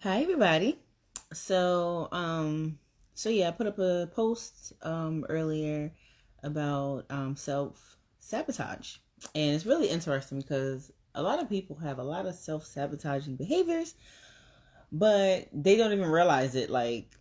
Hi everybody. So yeah, I put up a post earlier about self sabotage. And it's really interesting because a lot of people have a lot of self sabotaging behaviors, but they don't even realize it. Like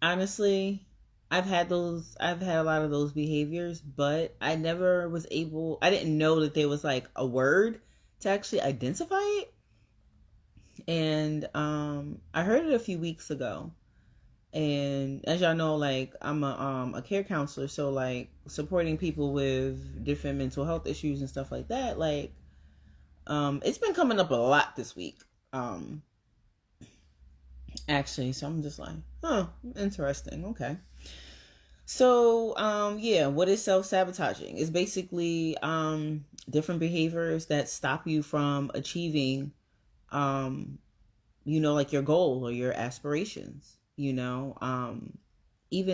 honestly, I've had a lot of those behaviors, but I didn't know that there was like a word to actually identify it. And I heard it a few weeks ago. And as y'all know, like I'm a care counselor, so like supporting people with different mental health issues and stuff like that. Like it's been coming up a lot this week. Um Actually, so I'm just like, huh, interesting. Okay. So yeah, what is self-sabotaging? It's basically different behaviors that stop you from achieving um like your goal or your aspirations. Even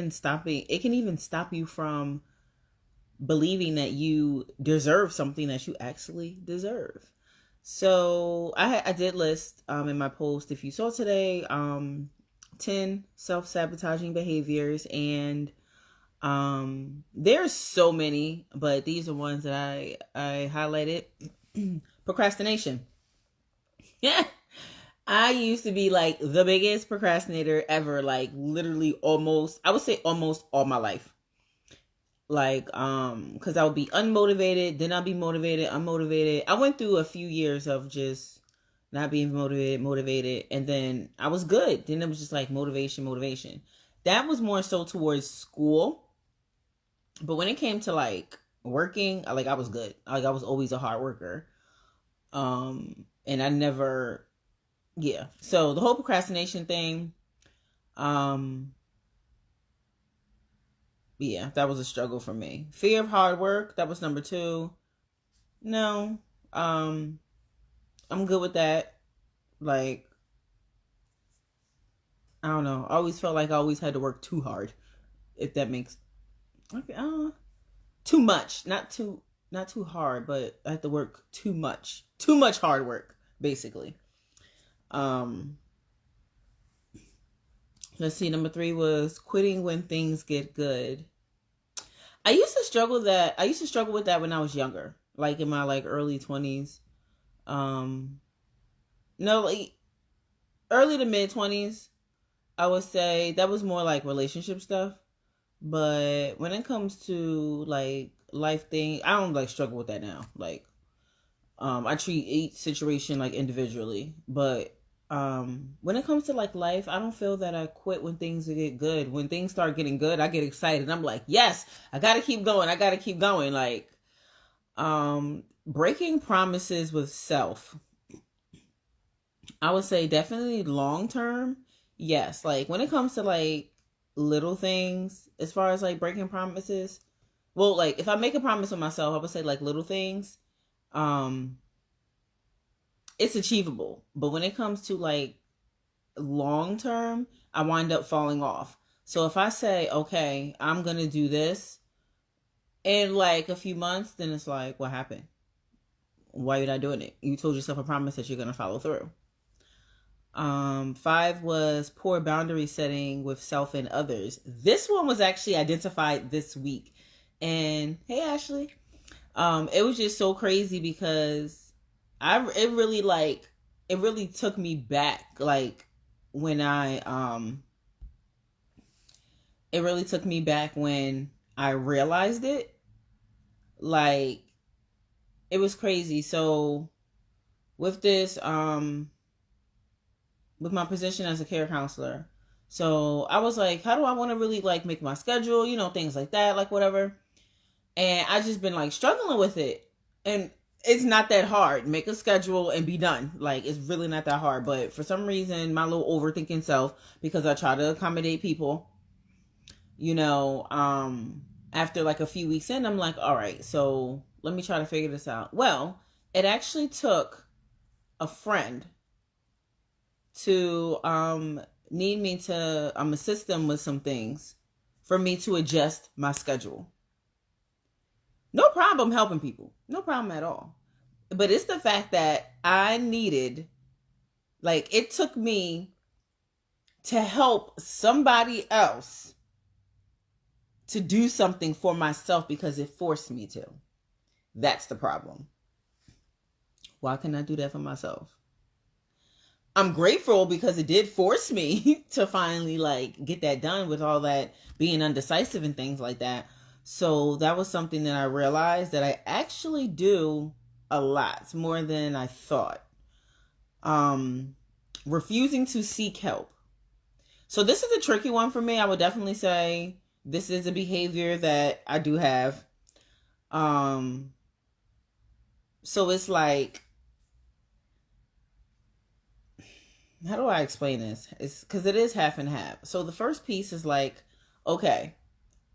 stopping it can even stop you from believing that you deserve something that you actually deserve. So I did list in my post, if you saw today, 10 self-sabotaging behaviors. And there's so many, but these are ones that I highlighted. Procrastination. Yeah. I used to be like the biggest procrastinator ever, like literally almost, I would say almost all my life. Like, cause I would be unmotivated, then I'd be motivated, unmotivated. I went through a few years of just not being motivated, and then I was good. Then it was just like motivation. That was more so towards school. But when it came to like working, I was good. Like I was always a hard worker. And I never, yeah. So the whole procrastination thing, um, yeah, that was a struggle for me. Fear of hard work, that was number two. No, um, I'm good with that. Like, I don't know. I always felt like I always had to work too hard, if that makes okay. Too much, not too hard, but I had to work too much hard work, basically. Um, let's see. Number three was quitting when things get good. I used to struggle with that when I was younger, like in my like early 20s. Um, no, like early to mid 20s. I would say that was more like relationship stuff. But when it comes to like life thing, I don't like struggle with that now. Like, I treat each situation like individually. But when it comes to like life, I don't feel that I quit when things get good. When things start getting good, I get excited. I'm like, yes, I gotta keep going. I gotta keep going. Like, breaking promises with self, I would say definitely long term. Yes, like when it comes to like little things, as far as like breaking promises, well, like if I make a promise with myself, I would say like little things, um, it's achievable. But when it comes to like long term, I wind up falling off. So if I say, okay, I'm gonna do this in like a few months, then it's like, what happened? Why are you not doing it? You told yourself a promise that you're gonna follow through. Five was poor boundary setting with self and others. This one was actually identified this week. And hey, Ashley. It was just so crazy because it really like, it really took me back. Like when it really took me back when I realized it. Like, it was crazy. So with this, with my position as a care counselor. So I was like, how do I want to really like make my schedule, things like that, like whatever. And I just been like struggling with it. And it's not that hard. Make a schedule and be done. Like, it's really not that hard. But for some reason, my little overthinking self, because I try to accommodate people, you know, after like a few weeks in, I'm like, all right, so let me try to figure this out. Well, it actually took a friend to need me to assist them with some things for me to adjust my schedule. No problem helping people. No problem at all. But it's the fact that I needed, Like, it took me to help somebody else to do something for myself because it forced me to. That's the problem. Why can't I do that for myself? I'm grateful because it did force me to finally like get that done with all that being undecisive and things like that. So that was something that I realized that I actually do a lot more than I thought. Refusing to seek help. So this is a tricky one for me. I would definitely say this is a behavior that I do have. So it's like, how do I explain this? It's because it is half and half. So the first piece is like, okay,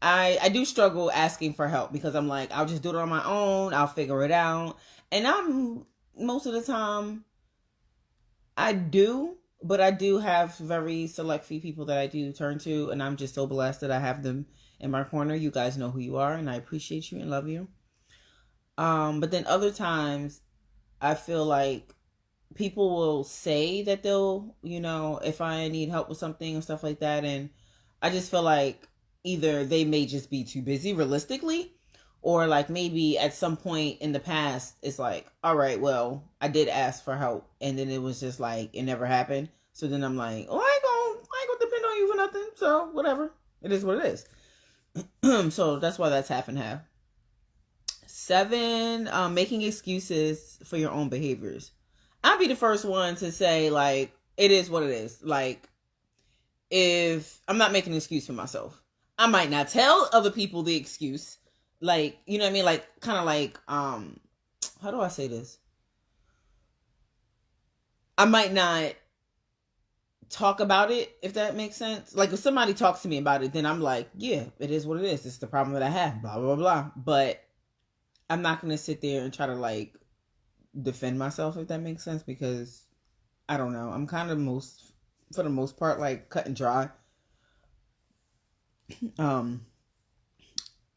I do struggle asking for help because I'm like, I'll just do it on my own. I'll figure it out. And I'm most of the time I do, but I do have very select few people that I do turn to, and I'm just so blessed that I have them in my corner. You guys know who you are, and I appreciate you and love you. But then other times I feel like people will say that they'll, if I need help with something and stuff like that, and I just feel like either they may just be too busy realistically, or like maybe at some point in the past it's like, all right, well, I did ask for help and then it was just like it never happened. So then I'm like, oh, I ain't gonna depend on you for nothing, so whatever, it is what it is. So that's why that's half and half. 7, making excuses for your own behaviors. I'll be the first one to say, like, it is what it is. Like, if I'm not making an excuse for myself, I might not tell other people the excuse. Like, you know what I mean? Like, kind of like, how do I say this? I might not talk about it, if that makes sense. Like, if somebody talks to me about it, then I'm like, yeah, it is what it is. It's the problem that I have, blah, blah, blah. But I'm not going to sit there and try to, like, defend myself, if that makes sense, because I don't know. I'm kind of for the most part, like, cut and dry.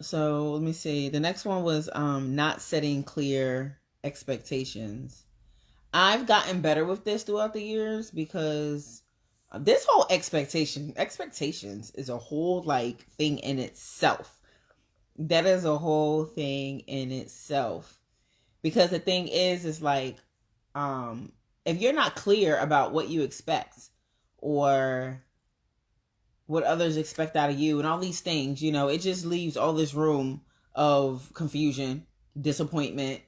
So let me see. The next one was not setting clear expectations. I've gotten better with this throughout the years because this whole expectations is a whole like thing in itself. That is a whole thing in itself. Because the thing is like, if you're not clear about what you expect or what others expect out of you and all these things, it just leaves all this room of confusion, disappointment.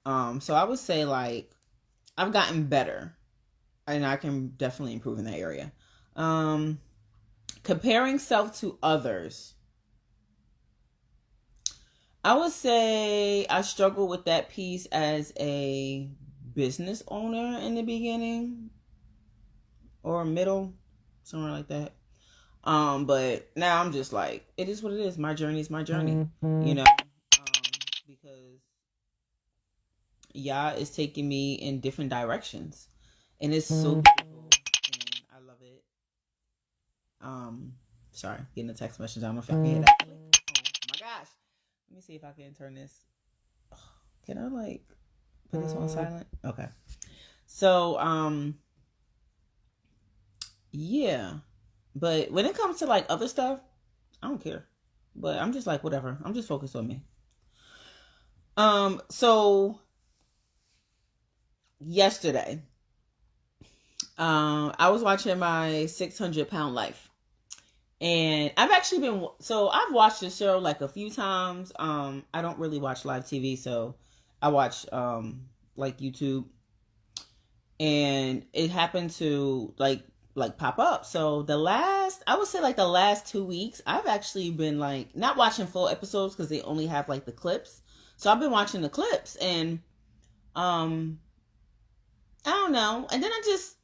So I would say like, I've gotten better and I can definitely improve in that area. Comparing self to others. I would say I struggled with that piece as a business owner in the beginning or middle, somewhere like that. But now I'm just like, it is what it is. My journey is my journey, because Yah is taking me in different directions, and it's so beautiful, and I love it. Sorry, getting a text message. I don't know if y'all can hear that. Oh my gosh. Let me see if I can turn this. Can I like put this on silent? Okay. So, yeah. But when it comes to like other stuff, I don't care. But I'm just like, whatever. I'm just focused on me. So yesterday, I was watching my 600-pound life. And I've watched the show like a few times. I don't really watch live TV, so I watch like YouTube. And it happened to like pop up. So I would say like the last 2 weeks, I've actually been like not watching full episodes because they only have like the clips. So I've been watching the clips and I don't know. And then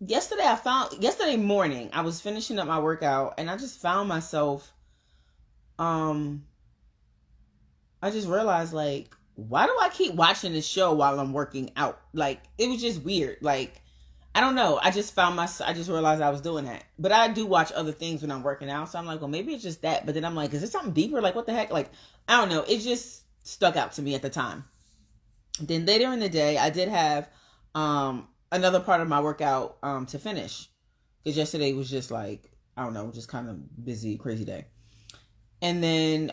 yesterday morning, I was finishing up my workout and I just found myself, I just realized like, why do I keep watching this show while I'm working out? Like, it was just weird. Like, I don't know. I just realized I was doing that. But I do watch other things when I'm working out. So I'm like, well, maybe it's just that. But then I'm like, is it something deeper? Like, what the heck? Like, I don't know. It just stuck out to me at the time. Then later in the day, I did have, another part of my workout to finish, because yesterday was just like, I don't know, just kind of busy, crazy day. And then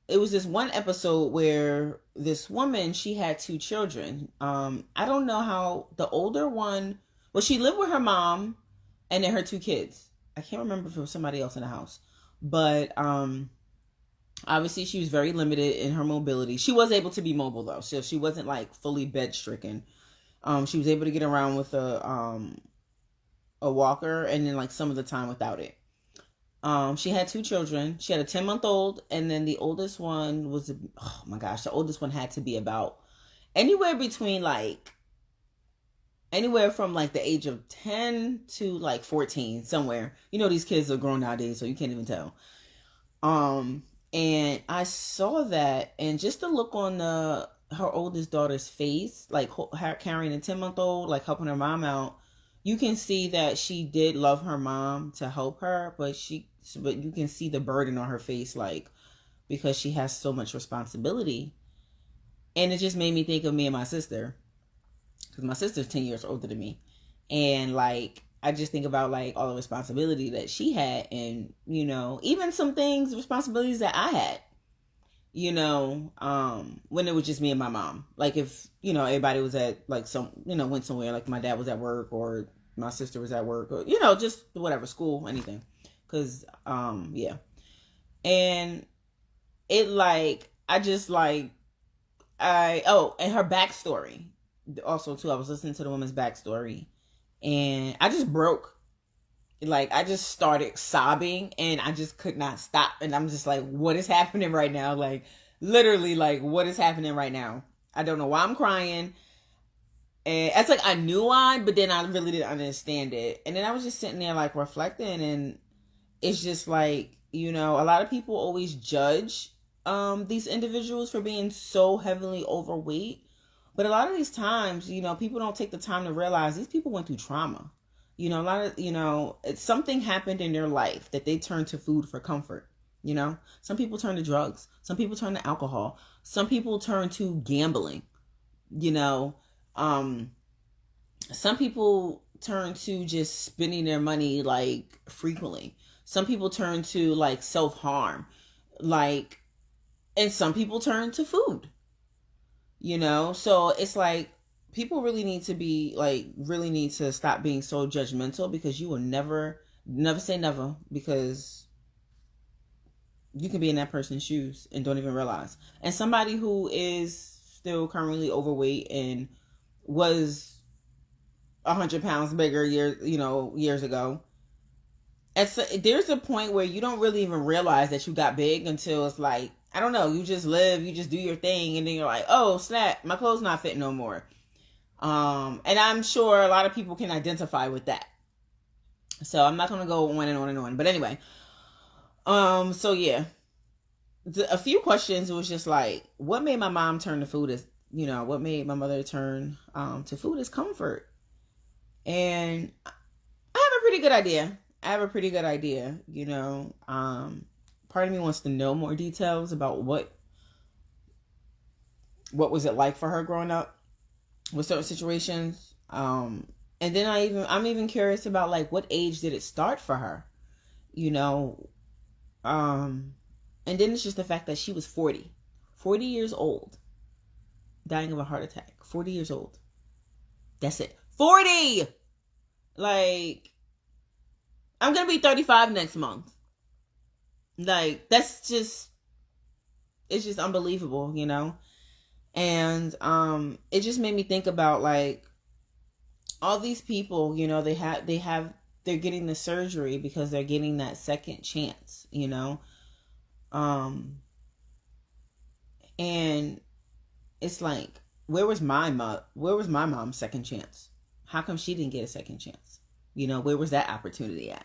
it was this one episode where this woman, she had two children. I don't know how the older one, well, she lived with her mom and then her two kids. I can't remember if it was somebody else in the house, but obviously she was very limited in her mobility. She was able to be mobile though, so she wasn't like fully bed stricken. She was able to get around with a walker, and then like some of the time without it. She had two children. She had a 10-month-old, and then the oldest one was, oh my gosh, the oldest one had to be about anywhere from like the age of 10 to like 14, somewhere. You know, these kids are grown nowadays, so you can't even tell. And I saw that, and just the look on her oldest daughter's face, like her carrying a 10-month-old, like helping her mom out, you can see that she did love her mom to help her, but you can see the burden on her face, like, because she has so much responsibility. And it just made me think of me and my sister, because my sister's 10 years older than me. And like, I just think about like all the responsibility that she had, and, you know, even some responsibilities that I had, you know, when it was just me and my mom. Like if, you know, everybody was at like went somewhere, like my dad was at work or my sister was at work, or, you know, just whatever, school, anything. Cause, yeah. And it like, and her backstory also too. I was listening to the woman's backstory, and I just broke. Like, I just started sobbing, and I just could not stop. And I'm just like, what is happening right now? Like, literally, like, what is happening right now? I don't know why I'm crying. And it's like, I knew why, but then I really didn't understand it. And then I was just sitting there, like, reflecting, and it's just like, you know, a lot of people always judge these individuals for being so heavily overweight. But a lot of these times, you know, people don't take the time to realize these people went through trauma. You know, a lot of, you know, something happened in their life that they turned to food for comfort. You know, some people turn to drugs. Some people turn to alcohol. Some people turn to gambling. You know, some people turn to just spending their money like frequently. Some people turn to like self-harm, like, and some people turn to food, you know? So it's like, people really need to stop being so judgmental, because you will never say never, because you can be in that person's shoes and don't even realize. And somebody who is still currently overweight and was 100 pounds bigger years ago, there's a point where you don't really even realize that you got big until it's like, I don't know, you just live, you just do your thing, and then you're like, oh snap, my clothes not fitting no more. And I'm sure a lot of people can identify with that. So I'm not going to go on and on and on. But anyway, so yeah, a few questions was just like, what made my mom turn to food as, you know, what made my mother turn to food as comfort? And I have a pretty good idea. You know, part of me wants to know more details about what was it like for her growing up with certain situations. And then I'm even curious about like, what age did it start for her? You know, and then it's just the fact that she was 40 years old, dying of a heart attack. 40 years old. That's it. 40! Like, I'm going to be 35 next month. Like, it's just unbelievable, you know? And it just made me think about like all these people, you know, they're getting the surgery because they're getting that second chance, you know? And it's like, where was my mom's second chance? How come she didn't get a second chance? You know, where was that opportunity at?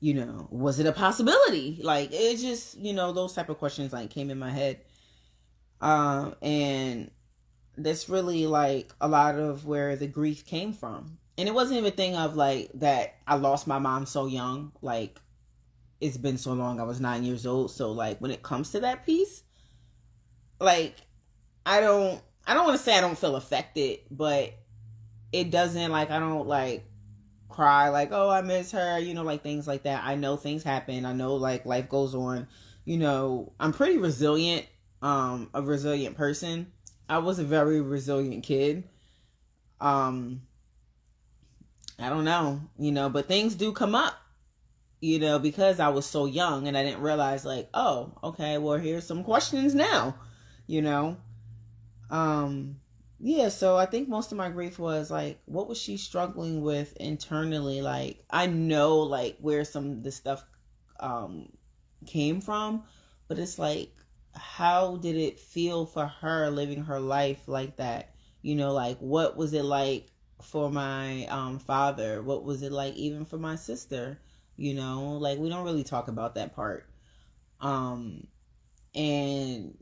You know, was it a possibility? Like, it just, you know, those type of questions like came in my head. And that's really like a lot of where the grief came from. And it wasn't even a thing of like that I lost my mom so young. Like, it's been so long. I was 9 years old. So like, when it comes to that piece, like, I don't want to say I don't feel affected, but it doesn't like, I don't like cry like, oh, I miss her, like things like that. I know things happen. I know like life goes on. I'm pretty resilient, a resilient person. I was a very resilient kid. Um, I don't know, but things do come up, because I was so young and I didn't realize like, oh, okay, well, here's some questions now, you know. Um, yeah, so I think most of my grief was like, what was she struggling with internally? Like, I know like where some of this stuff um came from, but it's like, how did it feel for her living her life like that? Like, what was it like for my father? What was it like even for my sister? Like, we don't really talk about that part. Um and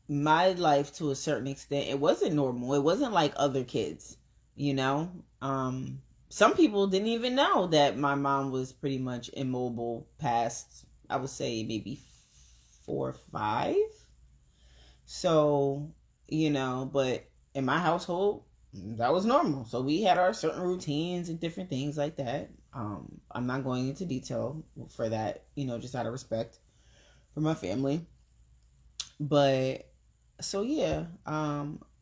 my life, to a certain extent, it wasn't normal. It wasn't like other kids, you know. Some people didn't even know that my mom was pretty much immobile past, I would say, maybe 4 or 5. So, but in my household, that was normal. So we had our certain routines and different things like that. I'm not going into detail for that, just out of respect for my family. But so yeah,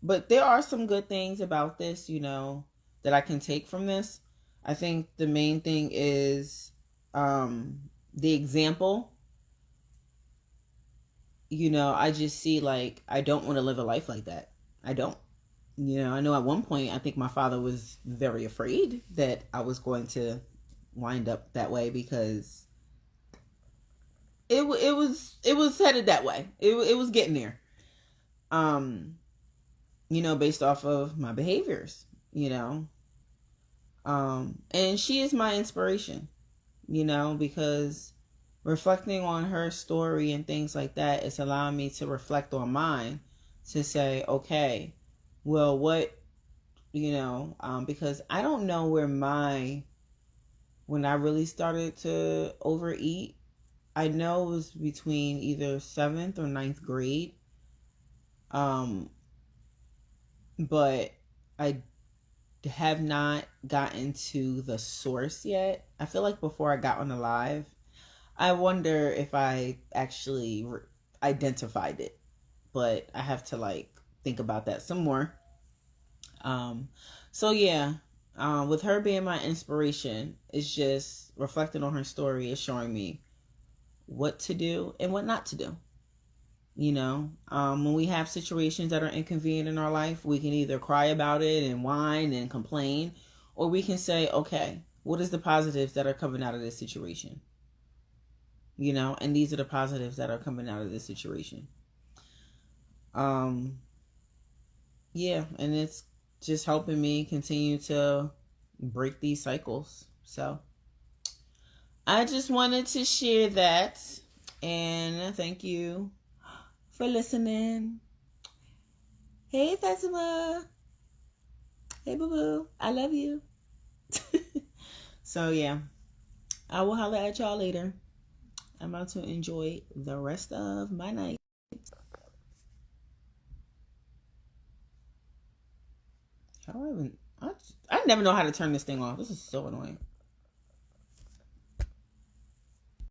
but there are some good things about this, that I can take from this. I think the main thing is the example. I just see like, I don't want to live a life like that. I don't. I know at one point I think my father was very afraid that I was going to wind up that way, because it was headed that way. It was getting there. Um Based off of my behaviors, and she is my inspiration, because reflecting on her story and things like that is allowing me to reflect on mine, to say, okay, well, what, because I don't know when I really started to overeat. I know it was between either 7th or ninth grade. But I have not gotten to the source yet. I feel like before I got on the live, I wonder if I actually identified it, but I have to like think about that some more. Um, so yeah, with her being my inspiration, it's just reflecting on her story is showing me what to do and what not to do. When we have situations that are inconvenient in our life, we can either cry about it and whine and complain, or we can say, okay, what is the positives that are coming out of this situation? And these are the positives that are coming out of this situation. Um, yeah, and it's just helping me continue to break these cycles. So I just wanted to share that, and thank you for listening. Hey, Fatima. Hey, boo boo. I love you. So, yeah. I will holler at y'all later. I'm about to enjoy the rest of my night. How do I even... I never know how to turn this thing off. This is so annoying.